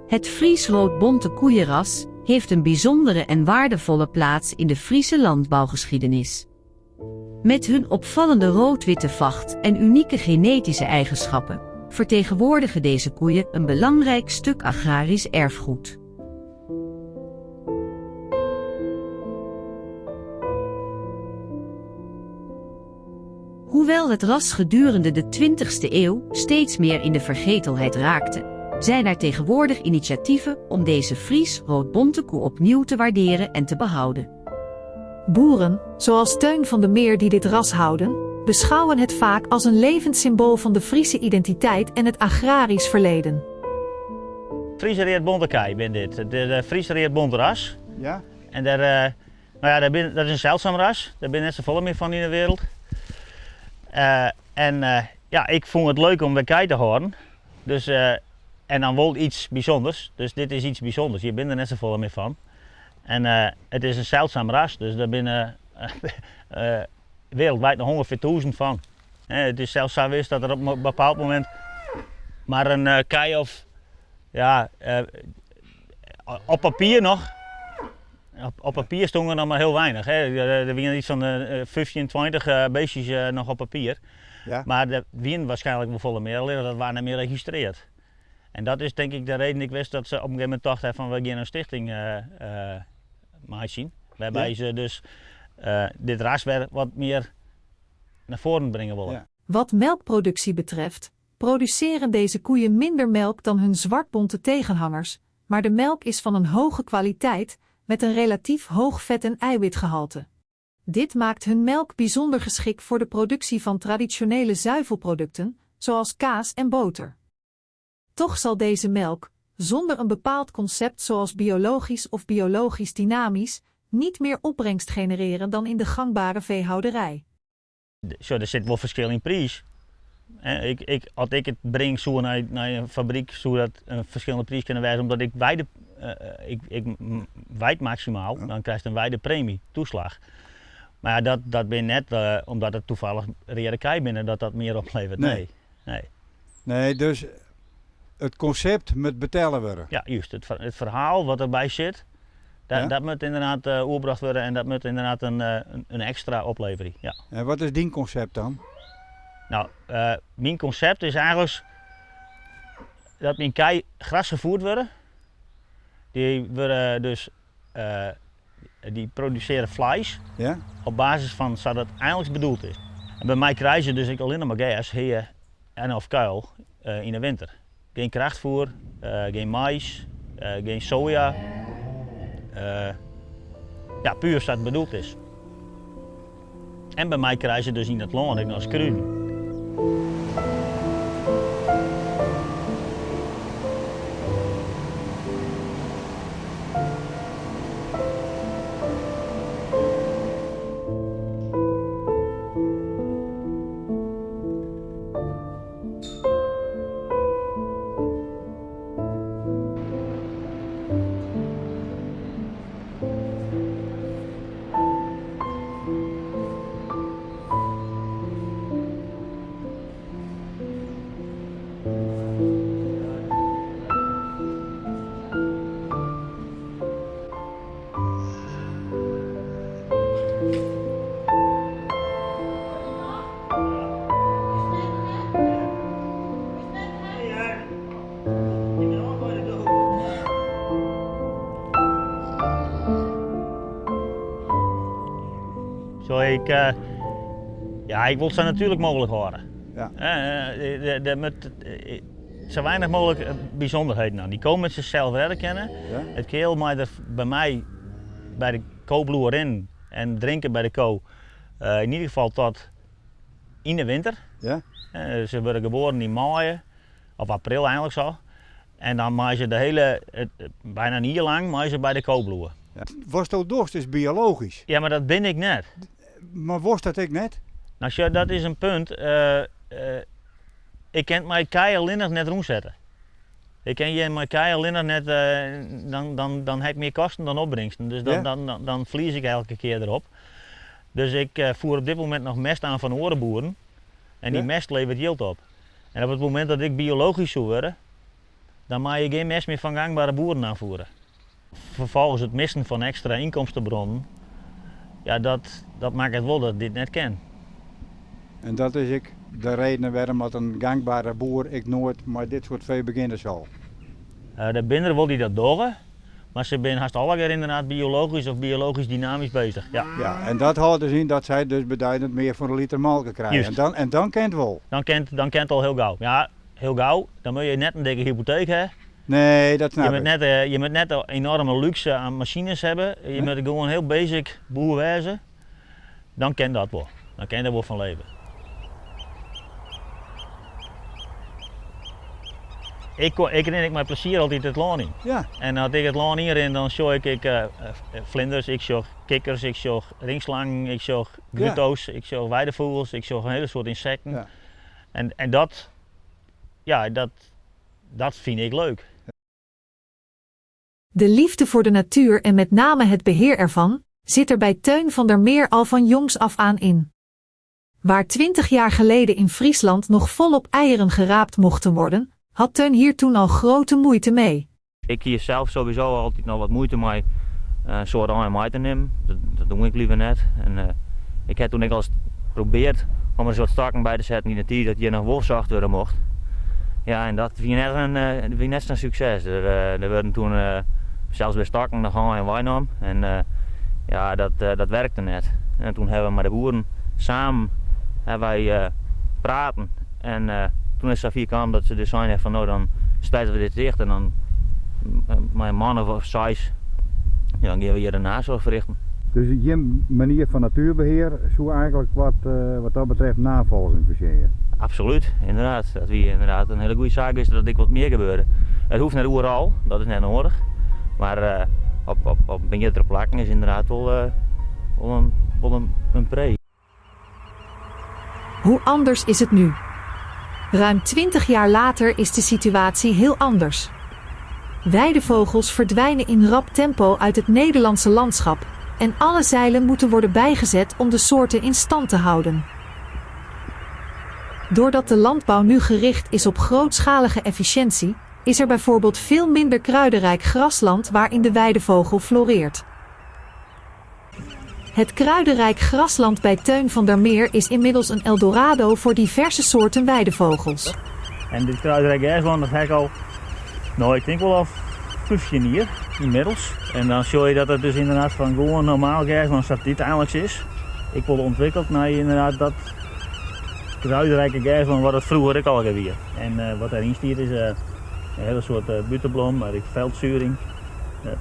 Het Fries-rood-bonte koeienras heeft een bijzondere en waardevolle plaats in de Friese landbouwgeschiedenis. Met hun opvallende rood-witte vacht en unieke genetische eigenschappen vertegenwoordigen deze koeien een belangrijk stuk agrarisch erfgoed. Hoewel het ras gedurende de 20e eeuw steeds meer in de vergetelheid raakte, zijn er tegenwoordig initiatieven om deze Fries-rood-bonte koe opnieuw te waarderen en te behouden. Boeren, zoals Teun van de Meer die dit ras houden, beschouwen het vaak als een levend symbool van de Friese identiteit en het agrarisch verleden. Friese rood-bonte kei ben dit, de Friese rood-bonte ras. Ja? En dat is een zeldzaam ras, daar ben net zoveel meer van in de wereld. Ja, ik vond het leuk om bij kei te houden. Dus, en dan wel iets bijzonders, dus dit is iets bijzonders, je bent er net zoveel meer van. En het is een zeldzaam ras, dus daar binnen wereldwijd nog 100.000 van. Het is zelfs zo geweest dat er op een bepaald moment maar een kei of ja, op papier nog. Op papier stonden er nog maar heel weinig. Er waren iets van 15, 20 beestjes nog op papier. Ja. Maar er waren waarschijnlijk wel volle meer, alleen dat waren niet meer geregistreerd. En dat is denk ik de reden ik wist dat ze op een gegeven moment dachten van we gaan een stichting maken. Waarbij ze dus dit ras weer wat meer naar voren brengen willen. Ja. Wat melkproductie betreft, produceren deze koeien minder melk dan hun zwartbonte tegenhangers, maar de melk is van een hoge kwaliteit met een relatief hoog vet- en eiwitgehalte. Dit maakt hun melk bijzonder geschikt voor de productie van traditionele zuivelproducten, zoals kaas en boter. Toch zal deze melk, zonder een bepaald concept zoals biologisch of biologisch dynamisch, niet meer opbrengst genereren dan in de gangbare veehouderij. Zo, er zit wel verschil in prijs. Als ik het breng zo naar een fabriek, zou dat een verschillende prijs kunnen wijzen, omdat ik wijd maximaal, dan krijg je een wijde premie, toeslag. Maar ja, dat ben net omdat het toevallig rede kei binnen dat meer oplevert. Nee. Nee, dus het concept moet betalen worden. Ja, juist. Het verhaal wat erbij zit, dat moet inderdaad oorbracht worden en dat moet inderdaad een extra oplevering. Ja. En wat is die concept dan? Nou, mijn concept is eigenlijk dat mijn kei gras gevoerd worden. Die worden dus, die produceren vlees Ja? op basis van zoals het eigenlijk bedoeld is. En bij mij krijgen ze dus alleen maar gas hier en of kuil in de winter. Geen krachtvoer, geen mais, geen soja. Ja, puur zoals het bedoeld is. En bij mij krijgen ze dus in het land nog kruiden. Zo, ik wil het zo natuurlijk mogelijk houden. Ja. Er moet zo weinig mogelijk bijzonderheden aan. Die komen met zichzelf verder kennen. Ja? Het keel maar er bij mij bij de koobloer in en drinken bij de ko. In ieder geval tot in de winter. Ja? Ze worden geboren in mei of april eigenlijk zo. En dan maaien ze de hele, bijna een jaar lang maaien ze bij de koobloer. Ja. Worsteldorst is biologisch, Ja, maar dat ben ik net. maar worst dat ik net? Nou, sure, dat is een punt. Ik kan mijn kei alleen nog net rondzetten. Ik kan je mijn kei alleen nog net, dan heb ik meer kosten dan opbrengsten. Dus dan verlies ik elke keer erop. Dus ik voer op dit moment nog mest aan van orenboeren. En die mest levert yield op. En op het moment dat ik biologisch zou worden, dan mag je geen mest meer van gangbare boeren aanvoeren. Vervolgens het missen van extra inkomstenbronnen, ja, dat maakt het wel dat ik dit net ken. En dat is ik de reden waarom dat een gangbare boer ik nooit met dit soort vee beginnen zal. De binder wil die dat doen, maar ze zijn haast alle keer inderdaad biologisch of biologisch dynamisch bezig. Ja. Ja, en dat houdt dus in dat zij dus beduidend meer voor een liter melk krijgen. Juist. En dan kent wel. Dan kent al heel gauw. Ja, heel gauw. Dan moet je net een dikke hypotheek hebben. Nee, dat snap Je ik. moet net een enorme luxe aan machines hebben. Je moet gewoon heel basic boer wezen. Dan kent dat wel. Dan ken je er wel van leven. Ik ren met plezier altijd het laan in. Ja, En als ik het laan inren, dan zie ik vlinders, ik zie kikkers, ik zie ringslangen, ik zie grutto's, ik zie weidevogels, ik zie een hele soort insecten. Ja. En dat, ja, dat vind ik leuk. De liefde voor de natuur en met name het beheer ervan, zit er bij Teun van der Meer al van jongs af aan in. Waar 20 jaar geleden in Friesland nog volop eieren geraapt mochten worden, had Teun hier toen al grote moeite mee. Ik hier zelf sowieso altijd nog wat moeite mee een soort aan mij te nemen. Dat doe ik liever net. En, ik heb toen al eens geprobeerd om er een soort staking bij te zetten in de tijd dat je nog wolfzacht worden mocht. Ja, en dat vind net een succes. Er werden toen zelfs bij staking nog aan en wijnam. En ja, dat werkte net. En toen hebben we met de boeren samen wij praten. En toen is Safir kwam dat ze dus zeiden van nou dan sluiten we dit dicht en dan mijn man of 6, ja, dan gaan we hier een nazorg verrichten. dus je manier van natuurbeheer zou eigenlijk wat dat betreft navolging verzekeren. Absoluut, inderdaad. Dat wie inderdaad een hele goede zaak is dat ik wat meer gebeurde. Het hoeft net overal, dat is net nodig. Maar op meerdere plekken is inderdaad wel een pre. Hoe anders is het nu? Ruim 20 jaar later is de situatie heel anders. Weidevogels verdwijnen in rap tempo uit het Nederlandse landschap en alle zeilen moeten worden bijgezet om de soorten in stand te houden. Doordat de landbouw nu gericht is op grootschalige efficiëntie, is er bijvoorbeeld veel minder kruidenrijk grasland waarin de weidevogel floreert. Het kruidenrijk grasland bij Teun van der Meer is inmiddels een eldorado voor diverse soorten weidevogels. En dit kruidenrijk gijsland, dat heb ik al, nou ik denk wel al 15 jaar inmiddels. En dan zie je dat het dus inderdaad van gewoon normaal gijsland dat dit eigenlijk is. Ik word ontwikkeld naar inderdaad dat kruidenrijke gijsland wat het vroeger ik al geweer. En wat daarin stiert is een hele soort butenblom, veldzuring,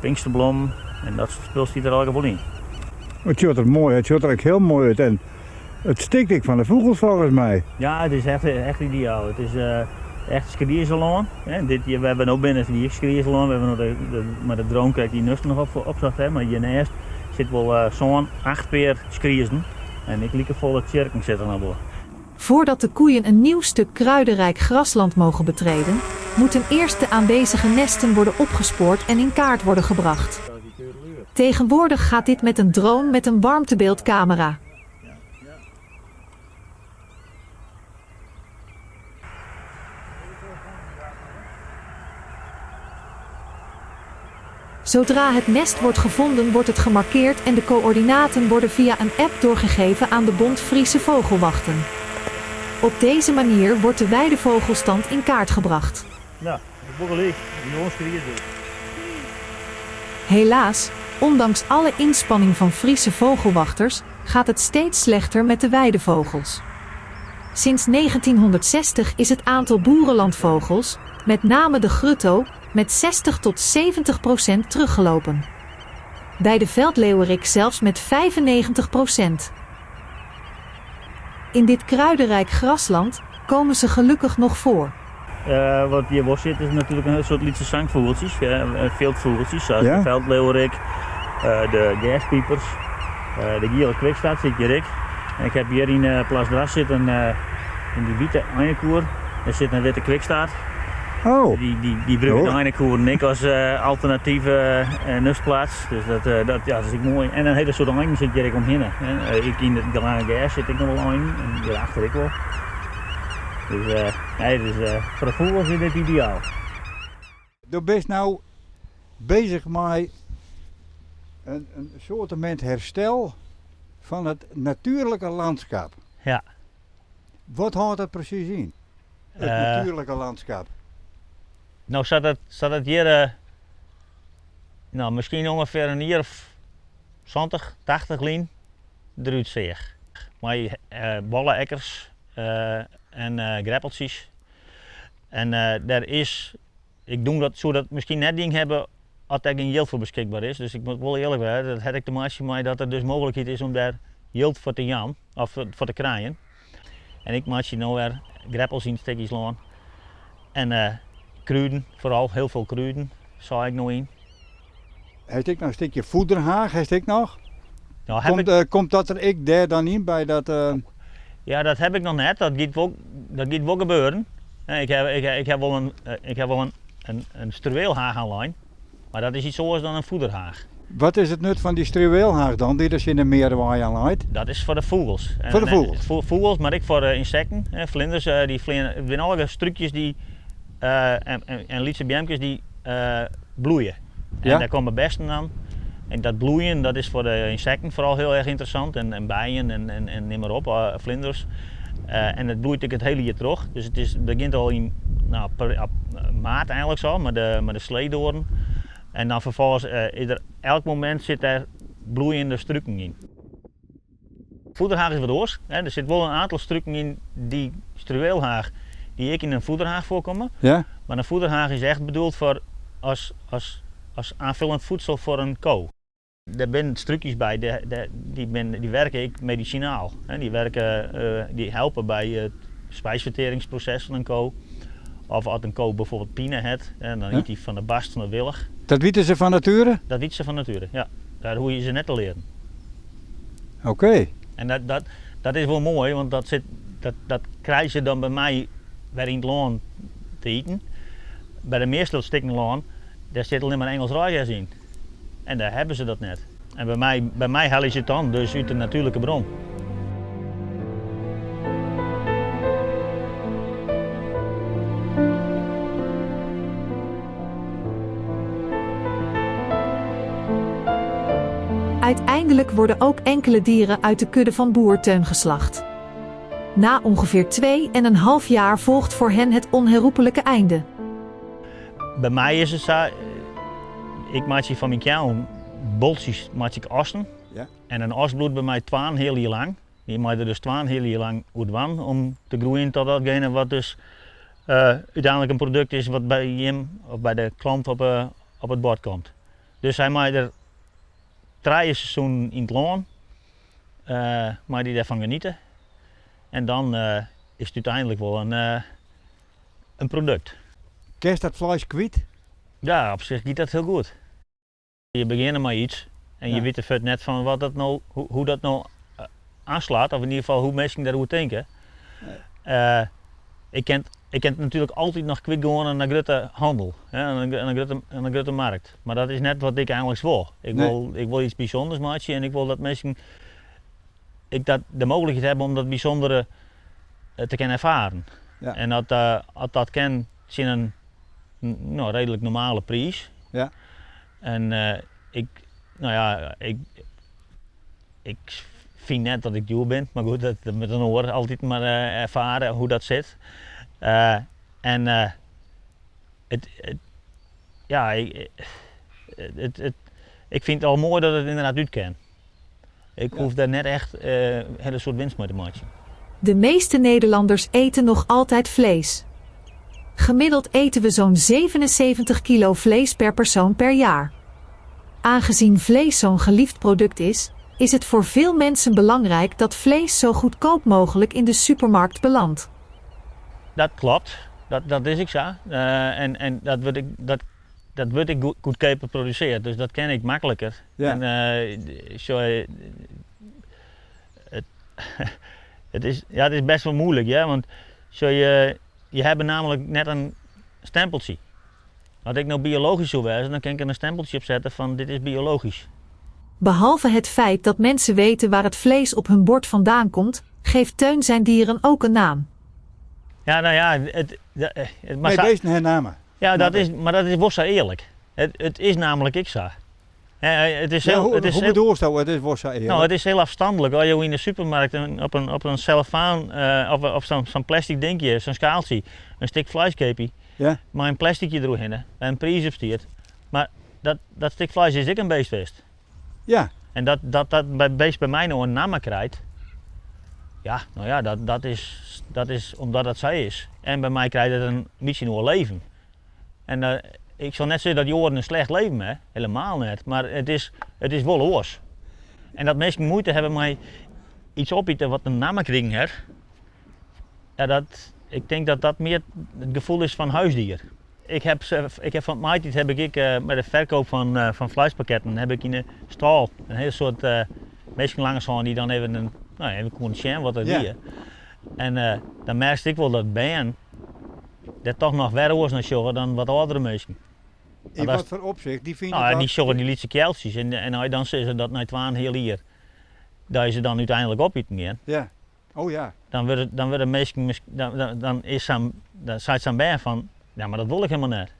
pinksterblom en dat spul stiert er al wel in. Het ziet er mooi, het ziet er echt heel mooi uit en het stikt ik van de vogels volgens mij. Ja, het is echt ideaal. Het is echt skriersalon. We hebben ook binnen die skriersalon, we hebben nog met de drone kijk die nust nog opzet, maar hiernaast zit wel zo'n 8 peer skriersen en ik liep volle tjerken zitten naar boven. Voordat de koeien een nieuw stuk kruidenrijk grasland mogen betreden, moeten eerst de aanwezige nesten worden opgespoord en in kaart worden gebracht. Tegenwoordig gaat dit met een drone met een warmtebeeldcamera. Zodra het nest wordt gevonden, wordt het gemarkeerd en de coördinaten worden via een app doorgegeven aan de Bond Friese Vogelwachten. Op deze manier wordt de weidevogelstand in kaart gebracht. Ja, de boegel leeg, die jongens skrieren dus. Helaas, ondanks alle inspanning van Friese vogelwachters, gaat het steeds slechter met de weidevogels. Sinds 1960 is het aantal boerenlandvogels, met name de grutto, met 60 tot 70% teruggelopen. Bij de veldleeuwerik zelfs met 95%. In dit kruidenrijk grasland komen ze gelukkig nog voor. Wat hierbos zit is natuurlijk een soort lietse zangvogeltjes, veldvogeltjes, zoals Ja? de veldleeuwerik, de gaspiepers, de gele kwikstaart zit hier ik. En ik heb hier in Plasdras zitten, in die witte eindkoer, er zit een witte kwikstaart. Oh, Die gebruiken de Oh. eindkoer en ik als alternatieve nustplaats. Dus dat is mooi. En een hele soort eind zit hier omheen. Ik in het Galane Gas zit ik nog wel een en hierachter ik wel. Dus, voor de vogels is dit ideaal. Je bent nou bezig met een soortement herstel van het natuurlijke landschap. Ja. Wat houdt dat precies in? Het natuurlijke landschap. Nou zat het hier misschien ongeveer een jaar of 70, 80 lien eruit zeg. Maar bollenekkers en greppeltjes. En daar is, ik doe dat zodat misschien net ding hebben als er geen yield voor beschikbaar is. Dus ik moet wel eerlijk zijn, dat heb ik te maken mee dat er dus mogelijkheid is om daar yield voor te jam, of voor te krijgen. En ik maak je nou weer greppels in stukjes lang. En kruiden, vooral heel veel kruiden, zou ik nog in. Heeft ik nog een stukje voederhaag? Heeft ik nog? Nou, Komt dat er ik daar dan in bij dat? Ja, dat heb ik nog net. Dat gaat wel gebeuren. Ik heb wel een struweelhaag aan, maar dat is iets anders dan een voederhaag. Wat is het nut van die struweelhaag dan, die dus in de meren waar je aan leidt? Dat is voor de vogels. Voor de vogels? Voor vogels, maar ook voor de insecten. Vlinders, die zijn alle struikjes die, en lietse biemkes die bloeien. En Ja? daar komen besten aan. En dat bloeien, dat is voor de insecten vooral heel erg interessant. En bijen en neem maar op, vlinders. En het bloeit ook het hele jaar terug. Dus het begint al in maart eigenlijk zo, met de sleedoorn. En dan vervolgens elk moment zit er bloeiende struiken in. Voederhaag is wat oors. Er zit wel een aantal struiken in die struweelhaag die ik in een voederhaag voorkomen. Ja? Maar een voederhaag is echt bedoeld voor als aanvullend voedsel voor een koe. Er zijn struikjes bij, die werken ik medicinaal. Die helpen bij het spijsverteringsproces van een koe. Of als een koe bijvoorbeeld pine heeft, dan eet hij van de bast van de willig. Dat weten ze van nature? Dat weten ze van nature, ja. Daar hoef je ze net te leren. Oké. En dat is wel mooi, want dat krijg je dan bij mij weer in het loon te eten. Bij de meeste stikken loon, daar zit alleen maar Engels raaijers in. En daar hebben ze dat net. En bij mij halen ze het dan dus uit de natuurlijke bron. Uiteindelijk worden ook enkele dieren uit de kudde van boer Teun geslacht. Na ongeveer 2,5 jaar volgt voor hen het onherroepelijke einde. Bij mij is het zo, ik maak van mijn kjouwen boltjes maak ik osten. Ja. En een os bloedt bij mij 2 heel jaar lang. Die maak er dus 2 heel jaar lang uit wan om te groeien tot datgene wat dus uiteindelijk een product is wat bij hem of bij de klant op het bord komt. Dus hij maakt er 3 seizoenen in het loon, maar die daarvan genieten. En dan is het uiteindelijk wel een product. Kerst dat vlees kwijt? Ja, op zich gaat dat heel goed. Je begint met iets en je weet er net van wat dat nou, hoe dat nou aanslaat, of in ieder geval hoe mensen daarover denken. Ik ken natuurlijk altijd nog kwik gewoon aan een grote handel, aan een grote markt. Maar dat is net wat ik eigenlijk wil. Ik wil iets bijzonders maken en ik wil dat mensen de mogelijkheid hebben om dat bijzondere te kunnen ervaren. Ja. En als dat kan, zien een redelijk normale prijs. Ja. En ik vind net dat ik duur ben, maar goed, dat met een oor altijd maar ervaren hoe dat zit. Ik vind het al mooi dat het inderdaad uit kan. Ik hoef daar net echt hele soort winst mee te maken. De meeste Nederlanders eten nog altijd vlees. Gemiddeld eten we zo'n 77 kilo vlees per persoon per jaar. Aangezien vlees zo'n geliefd product is het voor veel mensen belangrijk dat vlees zo goedkoop mogelijk in de supermarkt belandt. Dat klopt, dat is ik zo. En dat wordt ik goedkoper geproduceerd, dus dat ken ik makkelijker. Ja. Het is best wel moeilijk, ja, want je hebt namelijk net een stempeltje. Als ik nou biologisch zou wezen, dan kan ik er een stempeltje op zetten van dit is biologisch. Behalve het feit dat mensen weten waar het vlees op hun bord vandaan komt, geeft Teun zijn dieren ook een naam. Ja, nou ja, maar Nee, beesten hernamen. ja, maar dat is Wossa eerlijk. Het is namelijk ik zo. Het is heel, Hoe het is heel, bedoel je dat? Het is Wossa eerlijk. nou, het is heel afstandelijk. Als je in de supermarkt op een cellofaan of zo'n plastic dingetje, zo'n schaaltje, een stuk vleeskepie, Ja? maar een plasticje eroverheen en een prijs op stiert. Maar dat stuk vlees is ik een beestfest. Ja. En dat beest bij mij nou een naam krijgt, ja, nou ja, dat is omdat het zij is. En bij mij krijgt het een beetje nieuw leven. En ik zal net zeggen dat Joren een slecht leven heeft, helemaal niet. Maar het is wel oors. En dat mensen moeite hebben mij iets opeten wat een naam krijgen heeft. Ja, ik denk dat dat meer het gevoel is van huisdier. Ik heb van mijn tijd heb ik bij de verkoop van vleispakketten heb ik in de stal een hele soort mensen langs gaan die dan even konden zien wat er Ja. weer. En dan merkte ik wel dat Ben dat toch nog verder was naar sjoggen dan wat oudere mensen. In dat wat voor opzicht? Die vinden Nou, dat... die sjoggen die lietse keltjes en als je dan zegt dat na 12 heel hier dat je ze dan uiteindelijk opeten gaan. Ja. Oh ja. Dan worden mensen, dan zei ze aan Ben van, ja maar dat wil ik helemaal niet.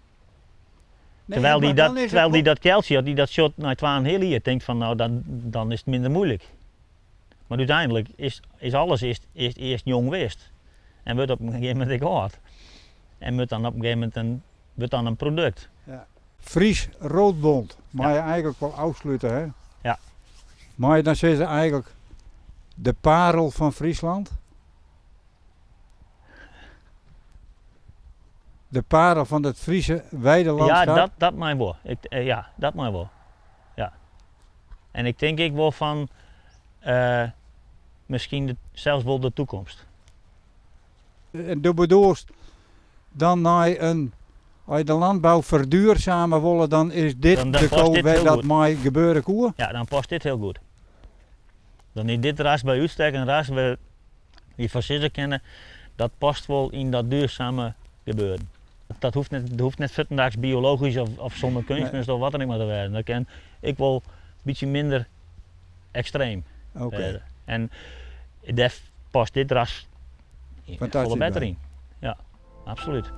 Nee, Terwijl maar dan is het die dat keltje had, die dat shot naar 12 heel hier denkt van nou dan is het minder moeilijk. Maar uiteindelijk is alles eerst jong geweest. En wordt op een gegeven moment ik oud. En wordt dan op een gegeven moment een product. Fries roodbond. Maar je eigenlijk wel afsluiten, hè? Ja. Maar dan zeggen ze eigenlijk de parel van Friesland. De parel van het Friese weidelandschap. Ja, dat mij wel. Ja, dat mij wel. Ja. En ik denk wel van misschien zelfs wel de toekomst. En de bedoelst dan naar een... Als je de landbouw verduurzamen willen, dan is dit Dan de past kool dit waar heel dat goed. mij gebeuren koe. Ja, dan past dit heel goed. Dan is dit ras bij uitstek een ras waar die van zitten kennen, dat past wel in dat duurzame gebeuren. Dat hoeft net vandaag biologisch of zonder kunstmest of wat dan ook maar te werden. Dat kan ik wel een beetje minder extreem Oké. werden. En daar past dit ras Fantastisch volle beter bij. in. Ja, absoluut.